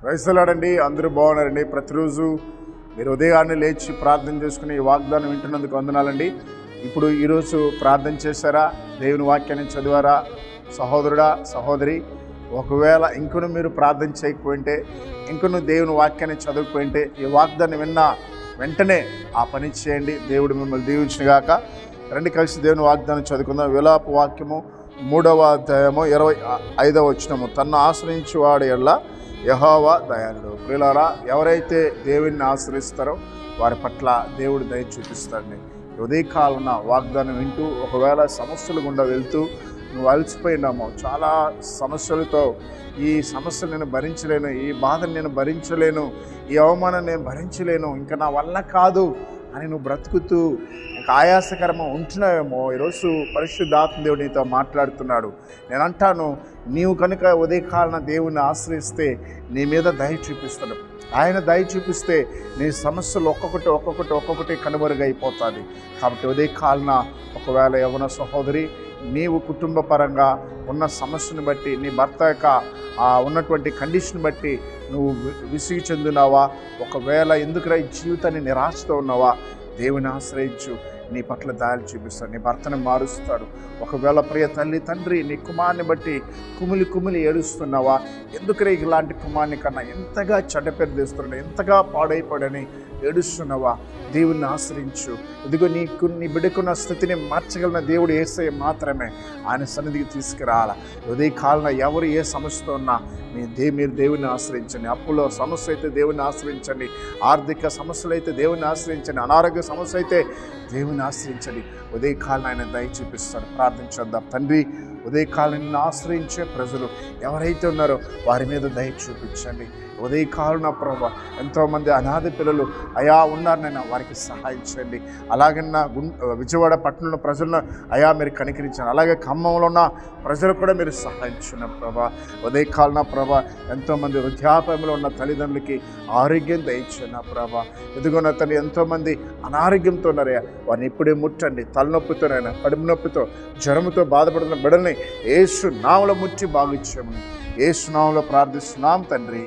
రైతులాడండి అందరూ బాగున్నారండి. ప్రతిరోజు మీరు ఉదయాన్నే లేచి ప్రార్థన చేసుకుని ఈ వాగ్దానం వింటున్నందుకు వందనాలండి. ఇప్పుడు ఈరోజు ప్రార్థన చేశారా? దేవుని వాక్యాన్ని చదివారా? సహోదరుడా, సహోదరి, ఒకవేళ ఇంకను మీరు ప్రార్థన చేయకపోయింటే, ఇంకను దేవుని వాక్యాన్ని చదవకపోయింటే, ఈ వాగ్దానం విన్న వెంటనే ఆ పని చేయండి. దేవుడు మిమ్మల్ని దీవించుగాక. రండి కలిసి దేవుని వాగ్దానం చదువుకుందాం. విలాప వాక్యము 3వ అధ్యాయము 25వ వచనము. తన్ను ఆశ్రయించువాడు ఎడల యెహోవా దయాళుడు. ప్రియులారా, ఎవరైతే దేవుణ్ణి ఆశ్రయిస్తారో వారి పట్ల దేవుడు దయ చూపిస్తాడండి. ఉదయకాలన వాగ్దానం వింటూ ఒకవేళ సమస్యలు గుండా వెళ్తూ నువ్వు అలసిపోయినామో, చాలా సమస్యలతో ఈ సమస్యలు నేను భరించలేను, ఈ బాధను నేను భరించలేను, ఈ అవమానం నేను భరించలేను, ఇంకా నా వల్ల కాదు అని నువ్వు బ్రతుకుతూ ఇంకా ఆయాసకరమ ఉంటున్నావేమో, ఈరోజు పరిశుద్ధాత్మ దేవుడు నీతో మాట్లాడుతున్నాడు. నేను అంటాను, నీవు కనుక ఉదయకాలన దేవుని ఆశ్రయిస్తే నీ మీద దయ చూపిస్తాడు. ఆయన దయ చూపిస్తే నీ సమస్యలు ఒక్కొక్కటి కనుమరుగైపోతుంది. కాబట్టి ఉదయకాలన ఒకవేళ యవ్వన సహోదరి, నీవు కుటుంబ పరంగా ఉన్న సమస్యను బట్టి, నీ భర్త యొక్క ఉన్నటువంటి కండిషన్ బట్టి నువ్వు విసిగి చెందున్నావా? ఒకవేళ ఎందుకురా ఈ జీవితాన్ని నిరాశతో ఉన్నావా? దేవుని ఆశ్రయించు, నీ పట్ల దారి చూపిస్తాడు, నీ భర్తను మారుస్తాడు. ఒకవేళ ప్రియ తల్లి తండ్రి, నీ కుమార్ని బట్టి కుమిలి ఏడుస్తున్నావా? ఎందుకురా ఇలాంటి కుమార్ని కన్నా ఎంతగా చెడ్డపేరు తెస్తున్నాడు, ఎంతగా పాడైపోడని ఏడుస్తున్నావా? దేవుణ్ణి ఆశ్రయించు. ఇదిగో నీ బిడ్డకున్న స్థితిని మార్చగలిగిన దేవుడు యేసయ్య మాత్రమే. ఆయన సన్నిధికి తీసుకురావాలా. ఉదయకాలన ఎవరు ఏ సమస్యతో ఉన్నా మీరు దేవుని ఆశ్రయించండి. అప్పులో సమస్య అయితే దేవుని ఆశ్రయించండి, ఆర్థిక సమస్యలు అయితే దేవుని ఆశ్రయించండి, అనారోగ్య సమస్య అయితే దేవుని ఆశ్రయించండి. ఉదయకాలన ఆయన దయ చూపిస్తాడు. ప్రార్థించేద్దాం. తండ్రి, ఉదయకాలం నిన్ను ఆశ్రయించే ప్రజలు ఎవరైతే ఉన్నారో వారి మీద దయ చూపించండి. ఉదయకాలం ప్రభా, ఎంతోమంది అనాథ పిల్లలు అయా ఉన్నారనైనా వారికి సహాయం చేయండి. అలాగే విజయవాడ పట్టణంలో ప్రజలను అయా మీరు కనికరించండి. అలాగే ఖమ్మంలో ఉన్న ప్రజలు కూడా మీరు సహాయం చేయండి ప్రభా. ఉదయకాలం ప్రభా, ఎంతోమంది వృద్ధాప్యంలో ఉన్న తల్లిదండ్రులకి ఆరోగ్యం దయచేయండి ప్రభా. ఎదుగున్న తల్లి ఎంతోమంది అనారోగ్యంతో ఉన్నారయ్యా, వారిని ఇప్పుడే ముట్టండి. తలనొప్పితోనైనా, కడుపు నొప్పితో, జ్వరంతో బాధపడుతున్న బిడ్డల్ని యేసు నామములో ముట్టి బాగు చేయమని యేసు నామములో ప్రార్థిస్తున్నాం తండ్రి.